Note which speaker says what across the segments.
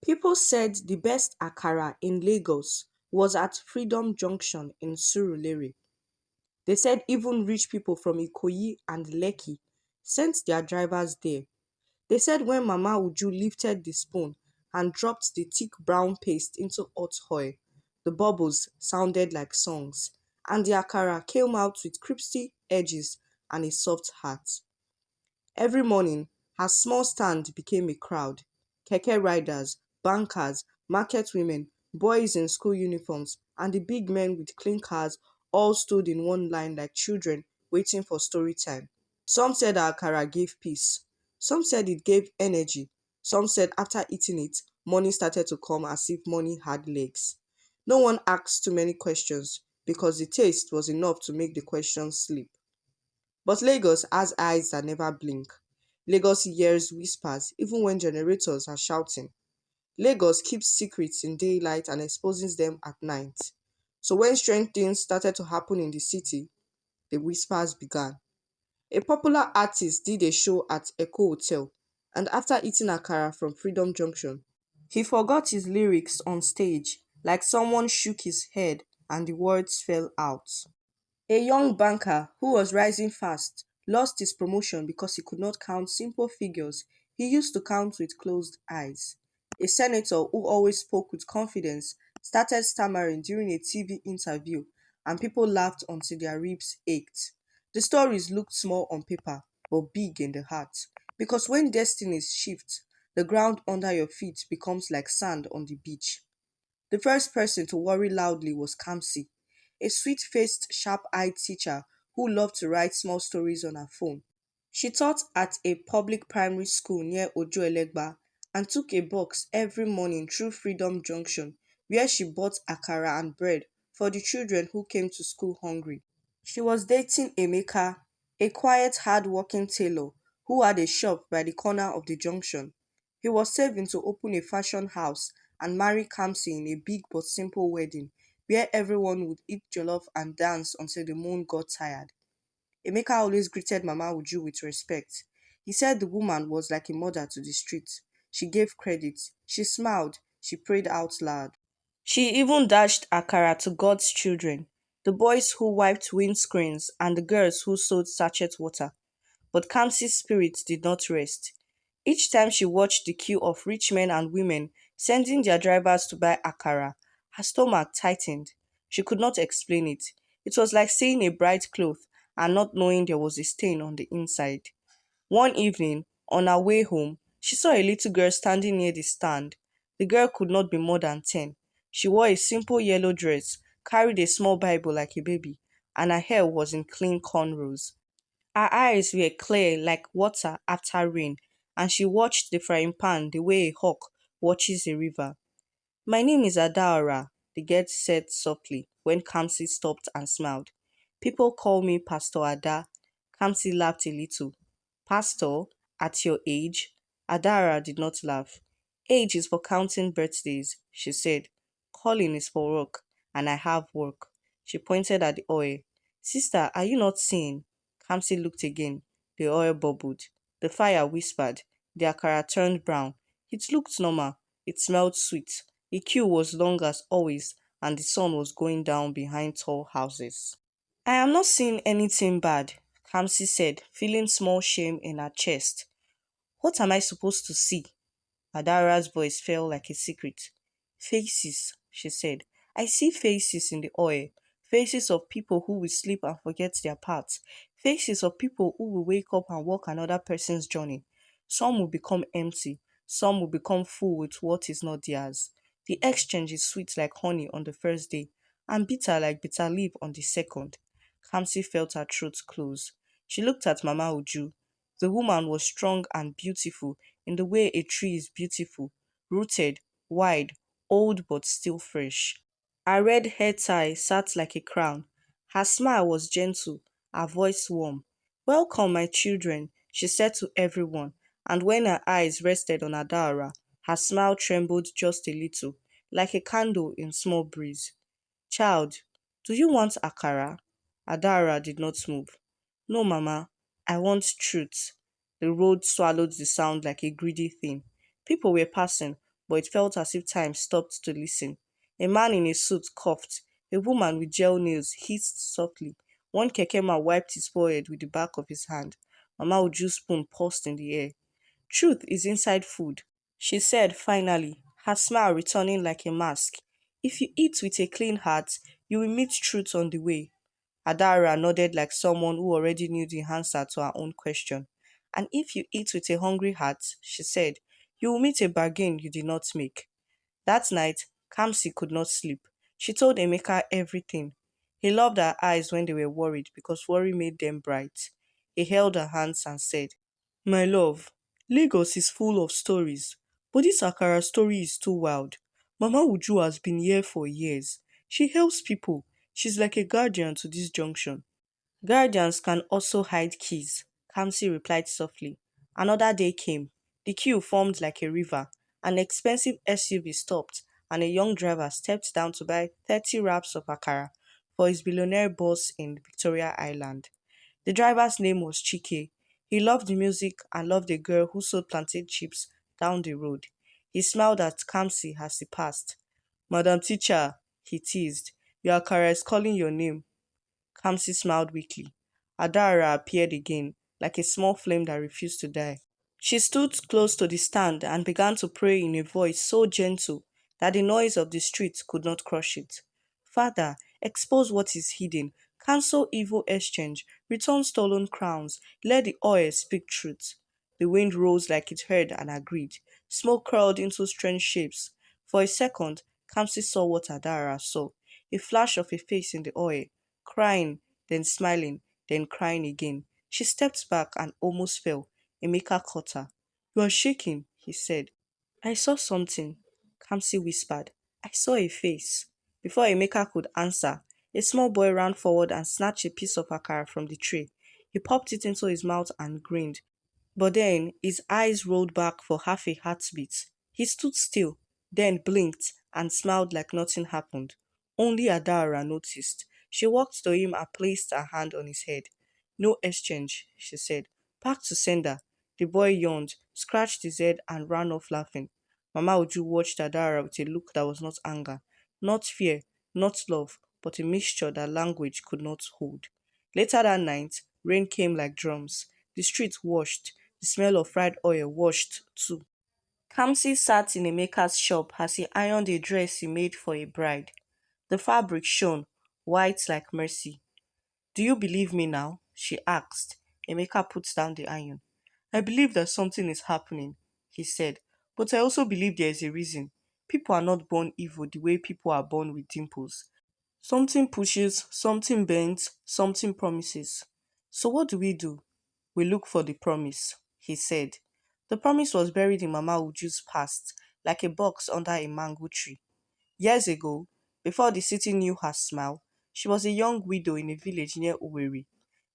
Speaker 1: People said the best akara in Lagos was at Freedom Junction in Surulere. They said even rich people from Ikoyi and Lekki sent their drivers there. They said when Mama Uju lifted the spoon and dropped the thick brown paste into hot oil, the bubbles sounded like songs, and the akara came out with crispy edges and a soft heart. Every morning, her small stand became a crowd. Keke riders, bankers, market women, boys in school uniforms, and the big men with clean cars all stood in one line like children waiting for story time. Some said our akara gave peace. Some said it gave energy. Some said after eating it, money started to come as if money had legs. No one asked too many questions because the taste was enough to make the questions sleep. But Lagos has eyes that never blink. Lagos hears whispers even when generators are shouting. Lagos keeps secrets in daylight and exposes them at night. So when strange things started to happen in the city, the whispers began. A popular artist did a show at Echo Hotel, and after eating akara from Freedom Junction, he forgot his lyrics on stage, like someone shook his head and the words fell out. A young banker who was rising fast lost his promotion because he could not count simple figures he used to count with closed eyes. A senator who always spoke with confidence started stammering during a TV interview, and people laughed until their ribs ached. The stories looked small on paper but big in the heart, because when destinies shift, the ground under your feet becomes like sand on the beach. The first person to worry loudly was Kamsi, a sweet-faced, sharp-eyed teacher who loved to write small stories on her phone. She taught at a public primary school near Ojuelegba and took a box every morning through Freedom Junction, where she bought akara and bread for the children who came to school hungry. She was dating Emeka, a quiet, hard-working tailor who had a shop by the corner of the junction. He was saving to open a fashion house and marry Kamsi in a big but simple wedding where everyone would eat jollof and dance until the moon got tired. Emeka always greeted Mama Uju with respect. He said the woman was like a mother to the street. She gave credit, she smiled, she prayed out loud. She even dashed akara to God's children, the boys who wiped windscreens and the girls who sold sachet water. But Kamsi's spirit did not rest. Each time she watched the queue of rich men and women sending their drivers to buy akara, her stomach tightened. She could not explain it. It was like seeing a bright cloth and not knowing there was a stain on the inside. One evening, on her way home, she saw a little girl standing near the stand. The girl could not be more than 10. She wore a simple yellow dress, carried a small Bible like a baby, and her hair was in clean cornrows. Her eyes were clear like water after rain, and she watched the frying pan the way a hawk watches a river. "My name is Adaora," the girl said softly when Kamsi stopped and smiled. "People call me Pastor Ada." Kamsi laughed a little. "Pastor? At your age?" Adara did not laugh. "Age is for counting birthdays," she said. "Calling is for work, and I have work." She pointed at the oil. "Sister, are you not seeing?" Kamsi looked again. The oil bubbled. The fire whispered. The akara turned brown. It looked normal. It smelled sweet. The queue was long as always, and the sun was going down behind tall houses. "I am not seeing anything bad," Kamsi said, feeling small shame in her chest. "What am I supposed to see?" Adara's voice fell like a secret. "Faces," she said. "I see faces in the oil. Faces of people who will sleep and forget their parts. Faces of people who will wake up and walk another person's journey. Some will become empty. Some will become full with what is not theirs. The exchange is sweet like honey on the first day, and bitter like bitter leaf on the second." Kamsi felt her throat close. She looked at Mama Uju. The woman was strong and beautiful in the way a tree is beautiful, rooted, wide, old but still fresh. Her red hair tie sat like a crown. Her smile was gentle, her voice warm. "Welcome, my children," she said to everyone, and when her eyes rested on Adaora, her smile trembled just a little, like a candle in small breeze. "Child, do you want akara?" Adaora did not move. "No, Mama, I want truth." The road swallowed the sound like a greedy thing. People were passing, but it felt as if time stopped to listen. A man in a suit coughed. A woman with gel nails hissed softly. One kekema wiped his forehead with the back of his hand. Mama Uju's spoon paused in the air. Truth is inside food, she said finally, her smile returning like a mask. If you eat with a clean heart, you will meet truth on the way. Adaora nodded like someone who already knew the answer to her own question. And if you eat with a hungry heart, she said, you will meet a bargain you did not make. That night, Kamsi could not sleep. She told Emeka everything. He loved her eyes when they were worried because worry made them bright. He held her hands and said, my love, Lagos is full of stories, but this Akara story is too wild. Mama Uju has been here for years. She helps people. She's like a guardian to this junction. Guardians can also hide keys, Kamsi replied softly. Another day came. The queue formed like a river. An expensive SUV stopped, and a young driver stepped down to buy 30 wraps of Akara for his billionaire boss in Victoria Island. The driver's name was Chike. He loved the music and loved a girl who sold plantain chips down the road. He smiled at Kamsi as he passed. Madam Teacher, he teased, your Akara is calling your name. Kamsi smiled weakly. Adara appeared again, like a small flame that refused to die. She stood close to the stand and began to pray in a voice so gentle that the noise of the street could not crush it. Father, expose what is hidden, cancel evil exchange, return stolen crowns, let the oil speak truth. The wind rose like it heard and agreed. Smoke curled into strange shapes. For a second, Kamsi saw what Adara saw, a flash of a face in the oil, crying, then smiling, then crying again. She stepped back and almost fell. Emeka caught her. You are shaking, he said. I saw something, Kamsi whispered. I saw a face. Before Emeka could answer, a small boy ran forward and snatched a piece of akara from the tray. He popped it into his mouth and grinned. But then his eyes rolled back for half a heartbeat. He stood still, then blinked and smiled like nothing happened. Only Adara noticed. She walked to him and placed her hand on his head. No exchange, she said. Back to sender. The boy yawned, scratched his head, and ran off laughing. Mama Uju watched Adara with a look that was not anger, not fear, not love, but a mixture that language could not hold. Later that night, rain came like drums. The street washed. The smell of fried oil washed too. Kamsi sat in Emeka's shop as he ironed a dress he made for a bride. The fabric shone, white like mercy. Do you believe me now? She asked. Emeka put down the iron. I believe that something is happening, he said, but I also believe there is a reason. People are not born evil the way people are born with dimples. Something pushes, something bends, something promises. So what do? We look for the promise, he said. The promise was buried in Mama Uju's past, like a box under a mango tree. Years ago, before the city knew her smile, she was a young widow in a village near Owerri.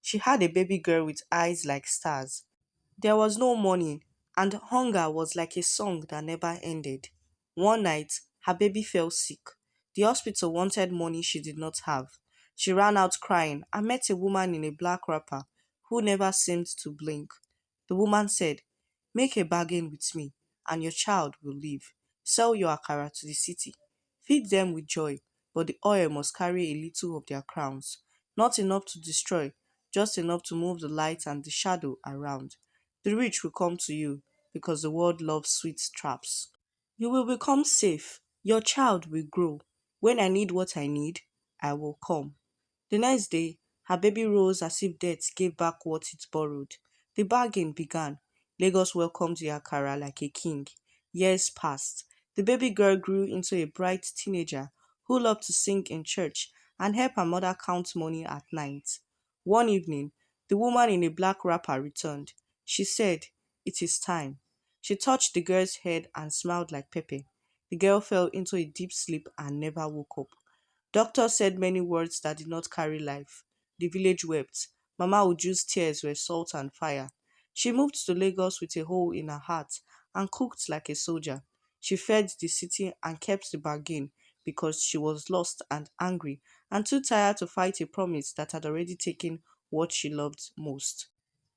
Speaker 1: She had a baby girl with eyes like stars. There was no morning, and hunger was like a song that never ended. One night, her baby fell sick. The hospital wanted money she did not have. She ran out crying and met a woman in a black wrapper who never seemed to blink. The woman said, make a bargain with me, and your child will live. Sell your akara to the city. Feed them with joy, but the oil must carry a little of their crowns. Not enough to destroy, just enough to move the light and the shadow around. The rich will come to you because the world loves sweet traps. You will become safe. Your child will grow. When I need what I need, I will come. The next day, her baby rose as if death gave back what it borrowed. The bargain began. Lagos welcomed the Akara like a king. Years passed. The baby girl grew into a bright teenager who loved to sing in church and help her mother count money at night. One evening, the woman in a black wrapper returned. She said, it is time. She touched the girl's head and smiled like Pepe. The girl fell into a deep sleep and never woke up. Doctors said many words that did not carry life. The village wept. Mama Uju's tears were salt and fire. She moved to Lagos with a hole in her heart and cooked like a soldier. She fed the city and kept the bargain because she was lost and angry and too tired to fight a promise that had already taken what she loved most.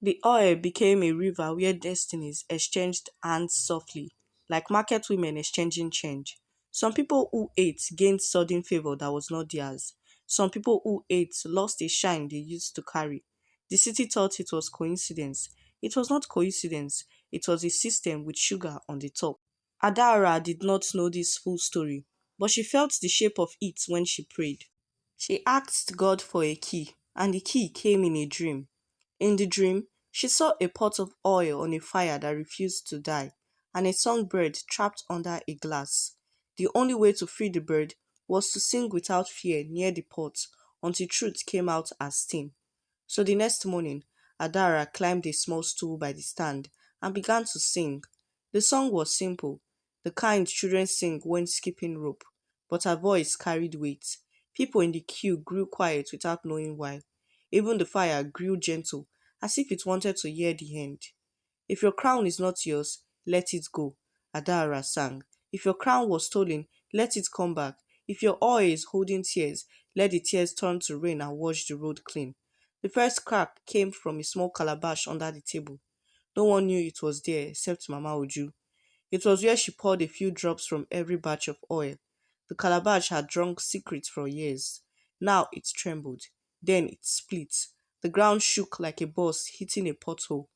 Speaker 1: The oil became a river where destinies exchanged hands softly, like market women exchanging change. Some people who ate gained sudden favor that was not theirs. Some people who ate lost a shine they used to carry. The city thought it was coincidence. It was not coincidence, it was a system with sugar on the top. Adaora did not know this full story, but she felt the shape of it when she prayed. She asked God for a key, and the key came in a dream. In the dream, she saw a pot of oil on a fire that refused to die, and a songbird trapped under a glass. The only way to free the bird was to sing without fear near the pot until truth came out as steam. So the next morning, Adara climbed a small stool by the stand and began to sing. The song was simple, the kind children sing when skipping rope, but her voice carried weight. People in the queue grew quiet without knowing why. Even the fire grew gentle, as if it wanted to hear the end. If your crown is not yours, let it go, Adara sang. If your crown was stolen, let it come back. If your oil is holding tears, let the tears turn to rain and wash the road clean. The first crack came from a small calabash under the table. No one knew it was there except Mama Uju. It was where she poured a few drops from every batch of oil. The calabash had drunk secrets for years. Now it trembled. Then it split. The ground shook like a bus hitting a pothole.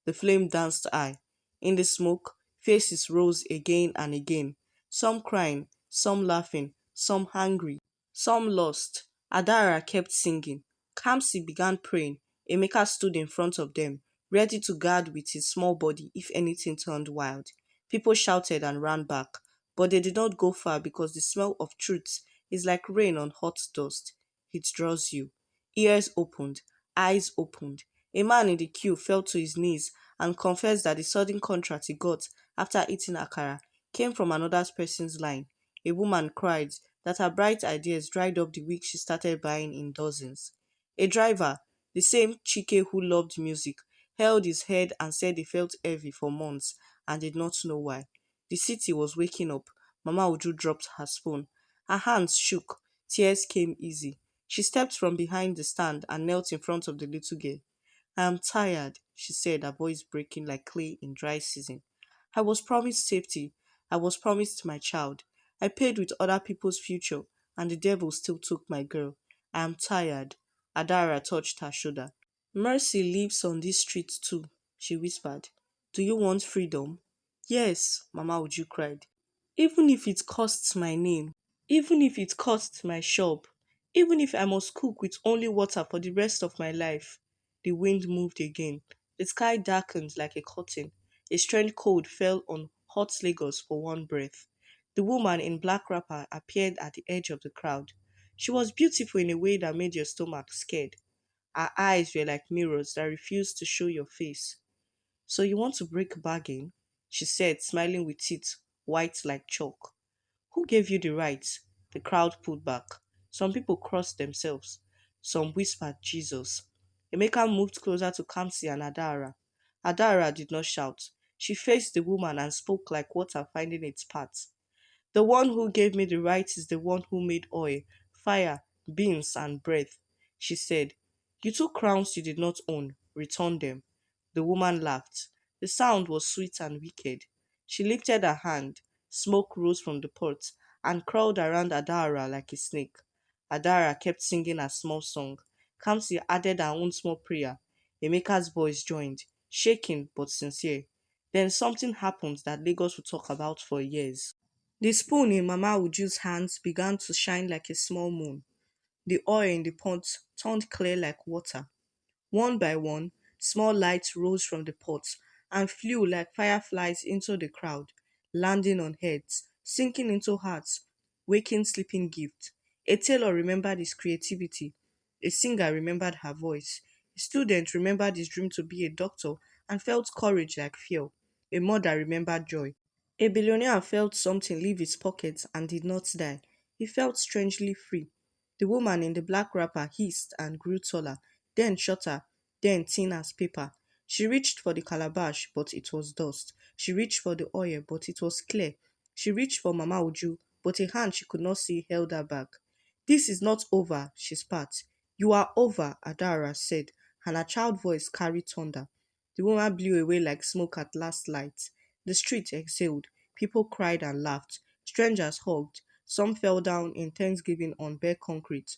Speaker 1: The flame danced high. In the smoke, faces rose again and again. Some crying, some laughing, some hungry, some lost. Adara kept singing. Kamsi began praying. Emeka stood in front of them, ready to guard with his small body if anything turned wild. People shouted and ran back, but they did not go far because the smell of truth is like rain on hot dust. It draws you. Ears opened, eyes opened. A man in the queue fell to his knees and confessed that the sudden contract he got after eating akara came from another person's line. A woman cried that her bright ideas dried up the week she started buying in dozens. A driver, the same Chike who loved music, held his head and said he felt heavy for months and did not know why. The city was waking up. Mama Uju dropped her spoon. Her hands shook. Tears came easy. She stepped from behind the stand and knelt in front of the little girl. I am tired, she said, her voice breaking like clay in dry season. I was promised safety. I was promised my child. I paid with other people's future, and the devil still took my girl. I am tired. Adara touched her shoulder. Mercy lives on this street too, she whispered. Do you want freedom? Yes, Mama Uju cried. Even if it costs my name, even if it costs my shop, even if I must cook with only water for the rest of my life. The wind moved again. The sky darkened like a curtain. A strange cold fell on hot Lagos for one breath. The woman in black wrapper appeared at the edge of the crowd. She was beautiful in a way that made your stomach scared. Her eyes were like mirrors that refused to show your face. So you want to break a bargain? She said, smiling with teeth white like chalk. Who gave you the right? The crowd pulled back. Some people crossed themselves. Some whispered Jesus. Emeka moved closer to Kamsi and Adara. Adara did not shout. She faced the woman and spoke like water finding its path. The one who gave me the right is the one who made oil, fire, beams, and breath. She said, You took crowns you did not own. Return them. The woman laughed. The sound was sweet and wicked. She lifted her hand. Smoke rose from the pot and crawled around Adara like a snake. Adara kept singing a small song. Kamsi added her own small prayer. Emeka's voice joined, shaking but sincere. Then something happened that Lagos would talk about for years. The spoon in Mama Uju's hands began to shine like a small moon. The oil in the pot turned clear like water. One by one, small lights rose from the pot and flew like fireflies into the crowd, landing on heads, sinking into hearts, waking sleeping gifts. A tailor remembered his creativity. A singer remembered her voice. A student remembered his dream to be a doctor and felt courage like fear. A mother remembered joy. A billionaire felt something leave his pocket and did not die. He felt strangely free. The woman in the black wrapper hissed and grew taller, then shorter, then thin as paper. She reached for the calabash, but it was dust. She reached for the oil, but it was clear. She reached for Mama Uju, but a hand she could not see held her back. This is not over, she spat. You are over, Adara said, and her child voice carried thunder. The woman blew away like smoke at last light. The street exhaled. People cried and laughed. Strangers hugged. Some fell down in thanksgiving on bare concrete.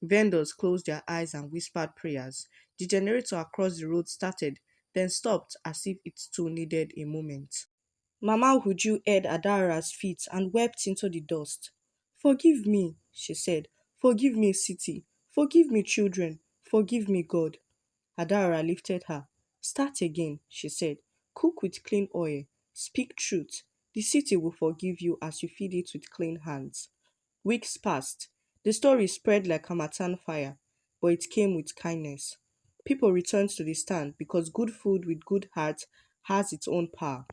Speaker 1: Vendors closed their eyes and whispered prayers. The generator across the road started, then stopped as if it too needed a moment. Mama Uju heard Adaora's feet and wept into the dust. Forgive me, she said. Forgive me, city. Forgive me, children. Forgive me, God. Adaora lifted her. Start again, she said. Cook with clean oil. Speak truth. The city will forgive you as you feed it with clean hands. Weeks passed. The story spread like a Hamatan fire, but it came with kindness. People returned to the stand because good food with good heart has its own power.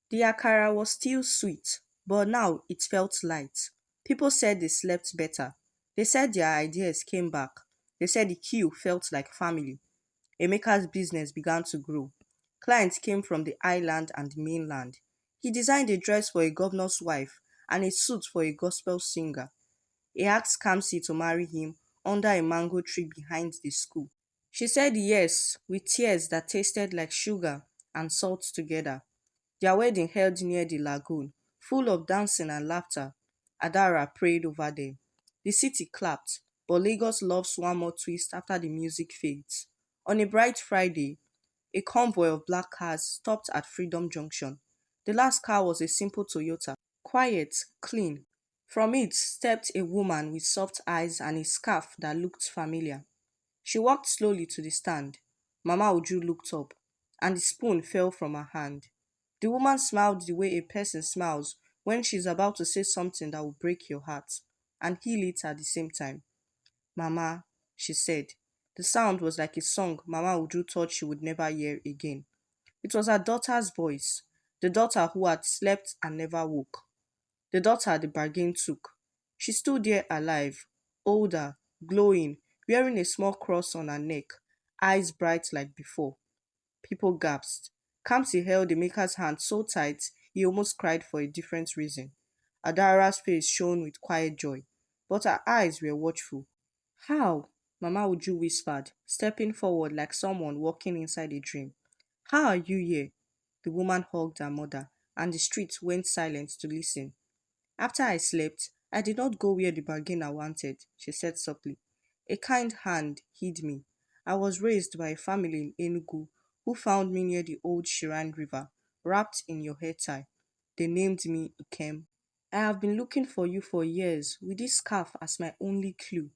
Speaker 1: The akara was still sweet, but now it felt light. People said they slept better. They said their ideas came back. They said the queue felt like family. Emeka's business began to grow. Clients came from the island and the mainland. He designed a dress for a governor's wife and a suit for a gospel singer. He asked Kamsi to marry him under a mango tree behind the school. She said yes, with tears that tasted like sugar and salt together. Their wedding held near the lagoon, full of dancing and laughter. Adara prayed over them. The city clapped, but Lagos loves one more twist after the music fades. On a bright Friday, a convoy of black cars stopped at Freedom Junction. The last car was a simple Toyota, quiet, clean. From it stepped a woman with soft eyes and a scarf that looked familiar. She walked slowly to the stand. Mama Uju looked up, and the spoon fell from her hand. The woman smiled the way a person smiles when she is about to say something that will break your heart and heal it at the same time. Mama, she said. The sound was like a song Mama Uju thought she would never hear again. It was her daughter's voice, the daughter who had slept and never woke, the daughter the bargain took. She stood there alive, older, glowing, wearing a small cross on her neck, eyes bright like before. People gasped. Kamsi held the maker's hand so tight he almost cried for a different reason. Adara's face shone with quiet joy, but her eyes were watchful. How? Mama Uju whispered, stepping forward like someone walking inside a dream. How are you here? The woman hugged her mother, and the street went silent to listen. After I slept, I did not go where the bargainer wanted, she said softly. A kind hand hid me. I was raised by a family in Enugu who found me near the old Shiran River, wrapped in your hair tie. They named me Ikem. I have been looking for you for years, with this scarf as my only clue.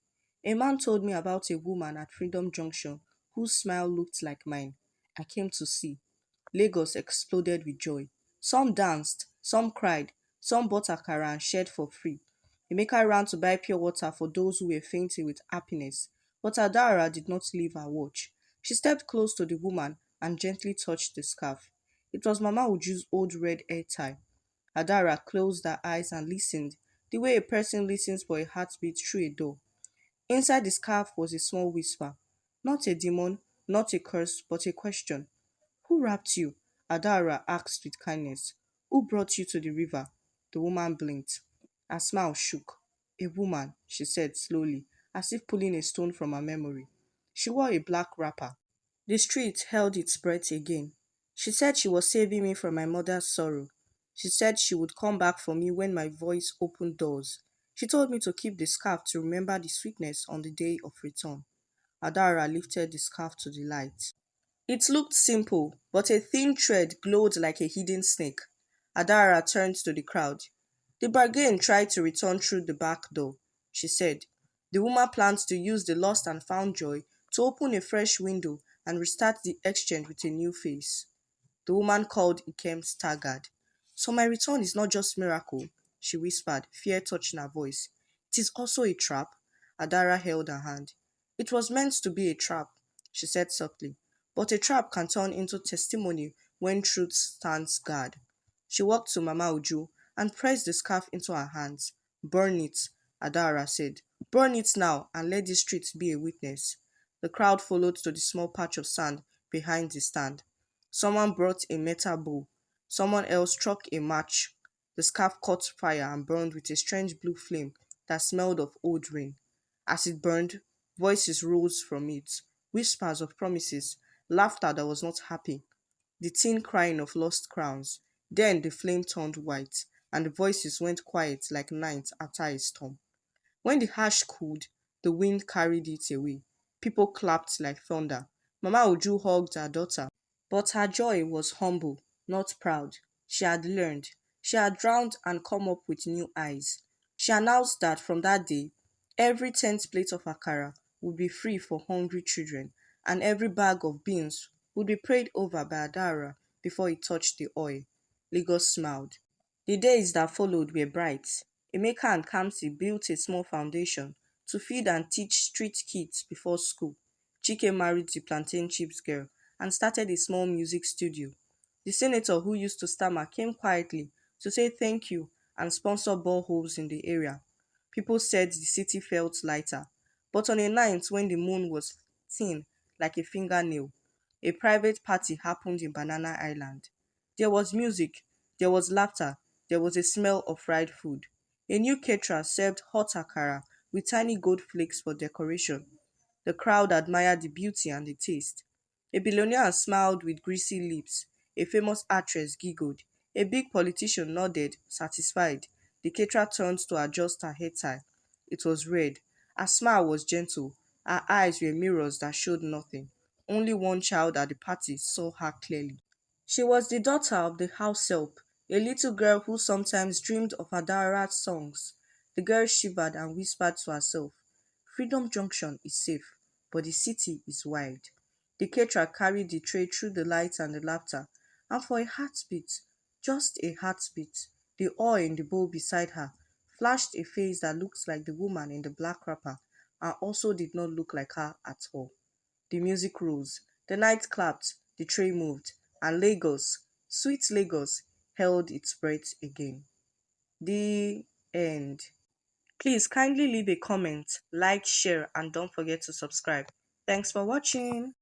Speaker 1: A man told me about a woman at Freedom Junction whose smile looked like mine. I came to see. Lagos exploded with joy. Some danced, some cried, some bought akara and shared for free. Emeka ran to buy pure water for those who were fainting with happiness. But Adara did not leave her watch. She stepped close to the woman and gently touched the scarf. It was Mama Uju's old red hair tie. Adara closed her eyes and listened, the way a person listens for a heartbeat through a door. Inside the scarf was a small whisper. Not a demon, not a curse, but a question. Who wrapped you? Adara asked with kindness. Who brought you to the river? The woman blinked. Her smile shook. A woman, she said slowly, as if pulling a stone from her memory. She wore a black wrapper. The street held its breath again. She said she was saving me from my mother's sorrow. She said she would come back for me when my voice opened doors. She told me to keep the scarf to remember the sweetness on the day of return. Adara lifted the scarf to the light. It looked simple, but a thin thread glowed like a hidden snake. Adara turned to the crowd. The bargain tried to return through the back door, she said. The woman planned to use the lost and found joy to open a fresh window and restart the exchange with a new face. The woman called Ikem staggered. So my return is not just miracle, she whispered, fear touching her voice. It is also a trap. Adara held her hand. It was meant to be a trap, she said softly. But a trap can turn into testimony when truth stands guard. She walked to Mama Uju and pressed the scarf into her hands. Burn it, Adara said. Burn it now and let the streets be a witness. The crowd followed to the small patch of sand behind the stand. Someone brought a metal bowl. Someone else struck a match. The scarf caught fire and burned with a strange blue flame that smelled of old rain. As it burned, voices rose from it, whispers of promises, laughter that was not happy, the thin crying of lost crowns. Then the flame turned white, and the voices went quiet like night after a storm. When the ash cooled, the wind carried it away. People clapped like thunder. Mama Uju hugged her daughter. But her joy was humble, not proud. She had learned. She had drowned and come up with new eyes. She announced that from that day, every 10th plate of akara would be free for hungry children, and every bag of beans would be prayed over by Adaora before it touched the oil. Lagos smiled. The days that followed were bright. Emeka and Kamsi built a small foundation to feed and teach street kids before school. Chike married the plantain chips girl and started a small music studio. The senator who used to stammer came quietly to say thank you and sponsor boreholes in the area. People said the city felt lighter. But on a night when the moon was thin like a fingernail, a private party happened in Banana Island. There was music, there was laughter, there was a smell of fried food. A new caterer served hot akara with tiny gold flakes for decoration. The crowd admired the beauty and the taste. A billionaire smiled with greasy lips. A famous actress giggled. A big politician nodded, satisfied. The caterer turned to adjust her head tie. It was red. Her smile was gentle. Her eyes were mirrors that showed nothing. Only one child at the party saw her clearly. She was the daughter of the house help, a little girl who sometimes dreamed of Adaora's songs. The girl shivered and whispered to herself, Freedom Junction is safe, but the city is wild. The caterer carried the tray through the lights and the laughter, and for a heartbeat, just a heartbeat, the oil in the bowl beside her flashed a face that looked like the woman in the black wrapper and also did not look like her at all. The music rose, the night clapped, the tray moved, and Lagos, sweet Lagos, held its breath again. The end. Please kindly leave a comment, like, share, and don't forget to subscribe. Thanks for watching.